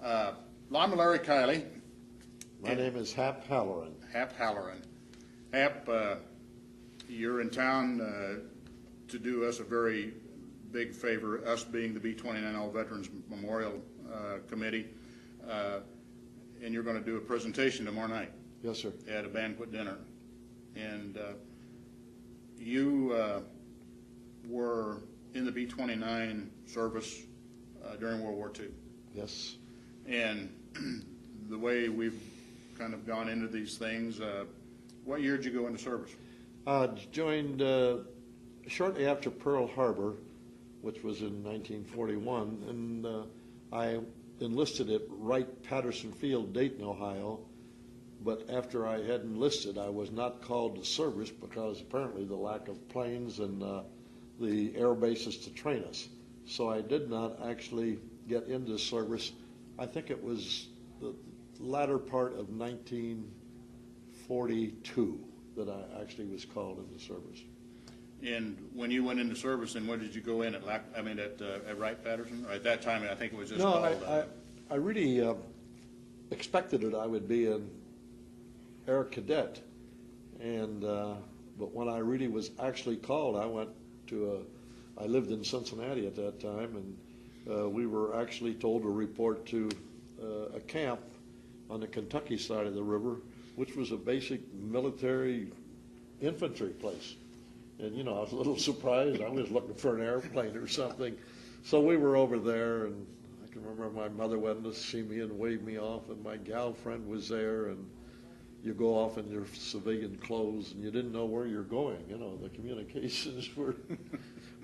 I'm Larry Kiley. My name is Hap Halloran. Hap Halloran. Hap, you're in town to do us a very big favor, us being the B-29 All Veterans Memorial Committee, and you're going to do a presentation tomorrow night. Yes, sir. At a banquet dinner. And you were in the B-29 service during World War II. Yes. And the way we've kind of gone into these things, what year did you go into service? Joined shortly after Pearl Harbor, which was in 1941, and I enlisted at Wright-Patterson Field, Dayton, Ohio. But after I had enlisted, I was not called to service because apparently the lack of planes and the air bases to train us. So I did not actually get into service. I think it was the latter part of 1942 that I actually was called into service. And when you went into service, and when did you go in at Wright-Patterson? At that time, I think it was just no, called... I really expected that I would be an air cadet, and but when I really was actually called, I went to I lived in Cincinnati at that time, and we were actually told to report to a camp on the Kentucky side of the river, which was a basic military infantry place. And, you know, I was a little surprised. I was looking for an airplane or something. So we were over there, and I can remember my mother went to see me and waved me off, and my gal friend was there, and you go off in your civilian clothes, and you didn't know where you're going. You know, the communications were,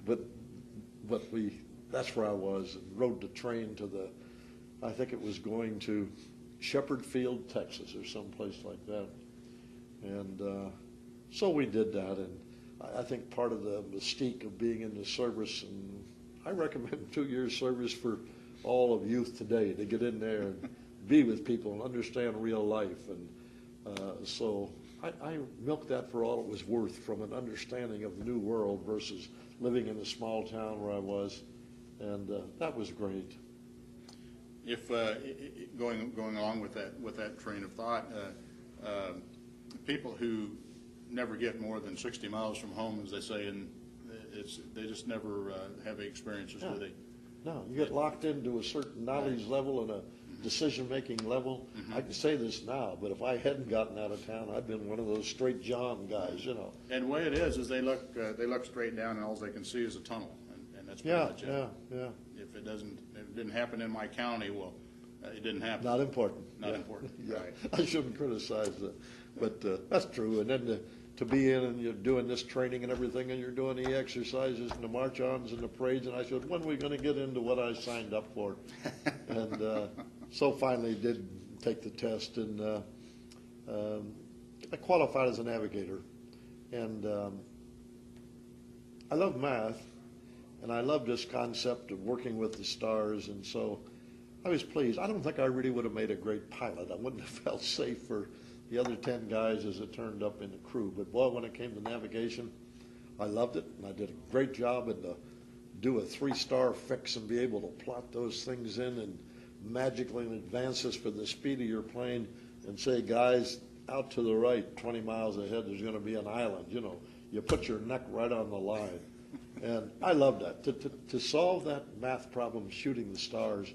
but that's where I was, and rode the train to I think it was going to Shepherd Field, Texas, or someplace like that. And so we did that, and I think part of the mystique of being in the service, and I recommend 2 years service for all of youth today, to get in there and be with people and understand real life. And so I milked that for all it was worth, from an understanding of the new world versus living in a small town where I was, and that was great. If going along with that train of thought, people who never get more than 60 miles from home, as they say, and they just never have experiences, do they? No, you get locked into a certain knowledge level and a decision-making level. I can say this now, but if I hadn't gotten out of town, I'd been one of those straight John guys, you know. And the way it is they look straight down, and all they can see is a tunnel, and that's pretty much it. Yeah. If it didn't happen in my county, well, it didn't happen. Not important. Not important. Yeah. Right. I shouldn't criticize that, but that's true. And then to be in, and you're doing this training and everything, and you're doing the exercises and the march-ons and the parades, and I said, when are we going to get into what I signed up for? And so finally did take the test, and I qualified as a navigator. And I love math, and I love this concept of working with the stars, and so I was pleased. I don't think I really would have made a great pilot. I wouldn't have felt safe for the other 10 guys as it turned up in the crew. But boy, when it came to navigation, I loved it, and I did a great job. And to do a 3-star fix and be able to plot those things in and magically advance us for the speed of your plane and say, guys, out to the right, 20 miles ahead, there's going to be an island. You know, you put your neck right on the line. And I love that. To solve that math problem, shooting the stars,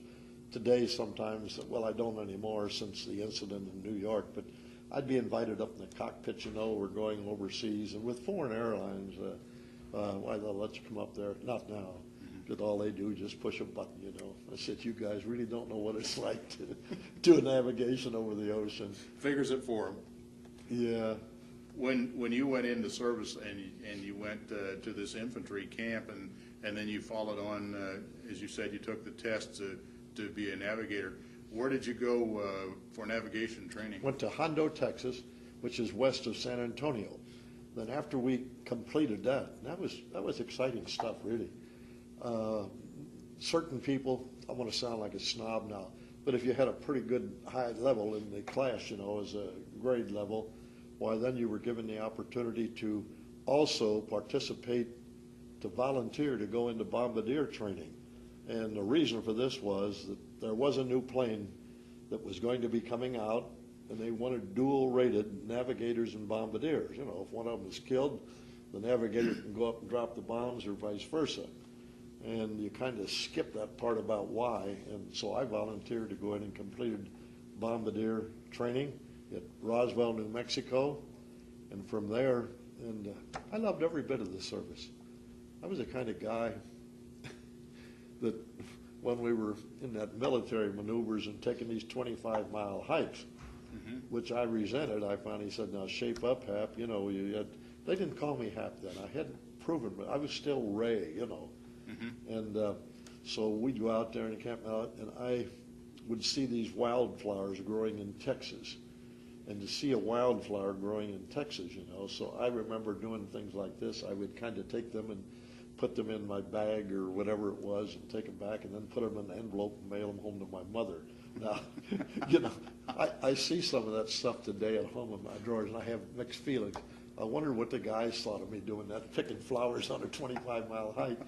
today sometimes, well, I don't anymore since the incident in New York, but I'd be invited up in the cockpit, you know, we're going overseas, and with foreign airlines, why, they'll let you come up there. Not now, because all they do is just push a button, you know. I said, you guys really don't know what it's like to do a navigation over the ocean. Figures it for them. Yeah. When you went into service and you went to this infantry camp, and then you followed on, as you said, you took the test to be a navigator. Where did you go for navigation training? Went to Hondo, Texas, which is west of San Antonio. Then after we completed that was exciting stuff, really. Certain people, I want to sound like a snob now, but if you had a pretty good high level in the class, you know, as a grade level, why then you were given the opportunity to also participate, to volunteer to go into bombardier training. And the reason for this was that there was a new plane that was going to be coming out, and they wanted dual-rated navigators and bombardiers. You know, if one of them is killed, the navigator can go up and drop the bombs, or vice versa. And you kind of skip that part about why. And so I volunteered to go in and completed bombardier training at Roswell, New Mexico. And from there, and I loved every bit of the service. I was the kind of guy that when we were in that military maneuvers and taking these 25-mile hikes, which I resented, I finally said, now shape up, Hap. You know, they didn't call me Hap then. I hadn't proven, but I was still Ray, you know. And so we'd go out there and camp out, and I would see these wildflowers growing in Texas. And to see a wildflower growing in Texas, you know, so I remember doing things like this. I would kind of take them and put them in my bag or whatever it was and take them back and then put them in an envelope and mail them home to my mother. Now, you know, I see some of that stuff today at home in my drawers, and I have mixed feelings. I wonder what the guys thought of me doing that, picking flowers on a 25-mile hike.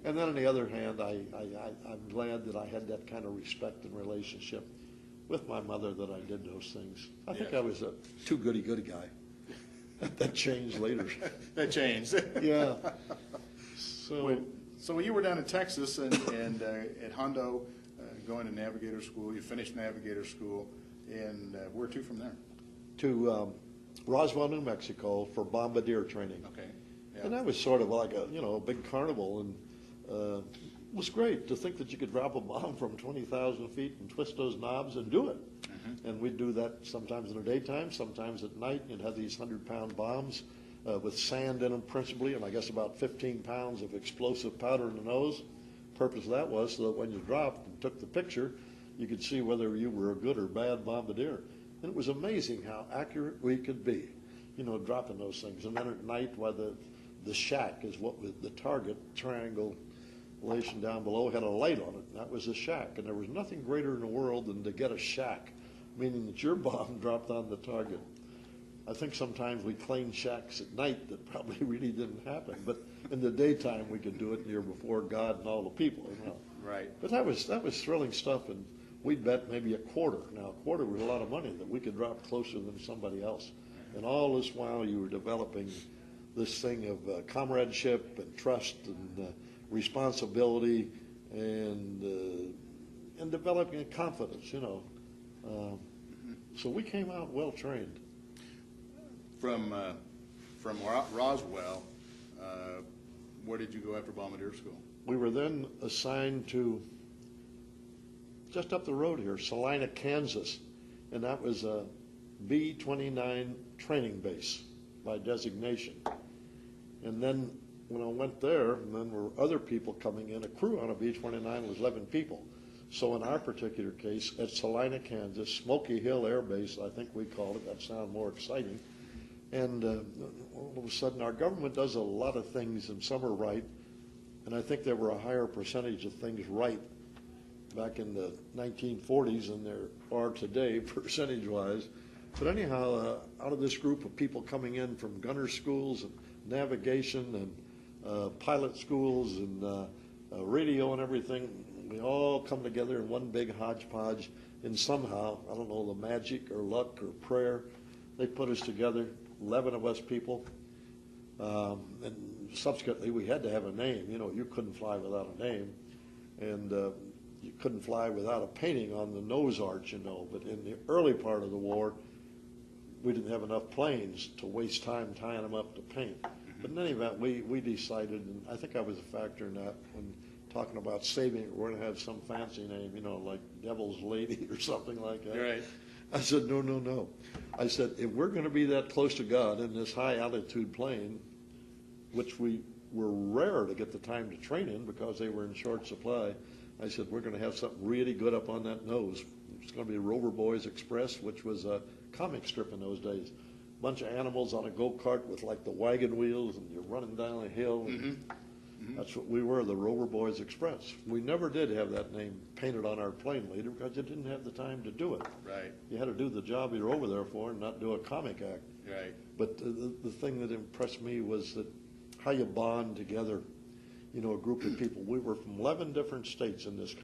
And then on the other hand, I'm glad that I had that kind of respect and relationship with my mother that I did those things. I think I was a too goody-goody guy. That changed later. That changed. Yeah. So you were down in Texas and at Hondo going to navigator school. You finished navigator school, and where to from there? To Roswell, New Mexico for bombardier training. Okay. Yeah. And that was sort of like a big carnival, and it was great to think that you could drop a bomb from 20,000 feet and twist those knobs and do it. And we'd do that sometimes in the daytime, sometimes at night. You'd have these 100-pound bombs with sand in them principally, and I guess about 15 pounds of explosive powder in the nose. Purpose of that was so that when you dropped and took the picture, you could see whether you were a good or bad bombardier. And it was amazing how accurate we could be, you know, dropping those things. And then at night, while the shack is what was the target triangulation down below had a light on it. And that was the shack. And there was nothing greater in the world than to get a shack, meaning that your bomb dropped on the target. I think sometimes we claim shacks at night that probably really didn't happen. But in the daytime, we could do it, and you're before God and all the people, you know. Right. But that was thrilling stuff, and we'd bet maybe a quarter. Now, a quarter was a lot of money that we could drop closer than somebody else. And all this while you were developing this thing of comradeship and trust and responsibility and developing a confidence, you know. So we came out well trained. From Roswell, where did you go after bombardier school? We were then assigned to just up the road here, Salina, Kansas, and that was a B-29 training base by designation. And then when I went there, and then were other people coming in, a crew on a B-29 was 11 people. So in our particular case, at Salina, Kansas, Smoky Hill Air Base, I think we called it, that sounded more exciting. And all of a sudden, our government does a lot of things, and some are right. And I think there were a higher percentage of things right back in the 1940s than there are today, percentage-wise. But anyhow, out of this group of people coming in from gunner schools and navigation and pilot schools and radio and everything, we all come together in one big hodgepodge. And somehow, I don't know, the magic or luck or prayer, they put us together, 11 of us people. And subsequently, we had to have a name. You know, you couldn't fly without a name. And you couldn't fly without a painting on the nose arch, you know. But in the early part of the war, we didn't have enough planes to waste time tying them up to paint. But in any event, we decided, and I think I was a factor in that, when talking about saving it, we're going to have some fancy name, you know, like Devil's Lady or something like that. Right. I said, no. I said, if we're going to be that close to God in this high-altitude plane, which we were rare to get the time to train in because they were in short supply, I said, we're going to have something really good up on that nose. It's going to be Rover Boys Express, which was a comic strip in those days. Bunch of animals on a go-kart with like the wagon wheels, and you're running down a hill. That's what we were, the Rover Boys Express. We never did have that name painted on our plane leader because you didn't have the time to do it. Right. You had to do the job you're over there for and not do a comic act. Right. But the thing that impressed me was that how you bond together. you know, a group of people. We were from 11 different states in this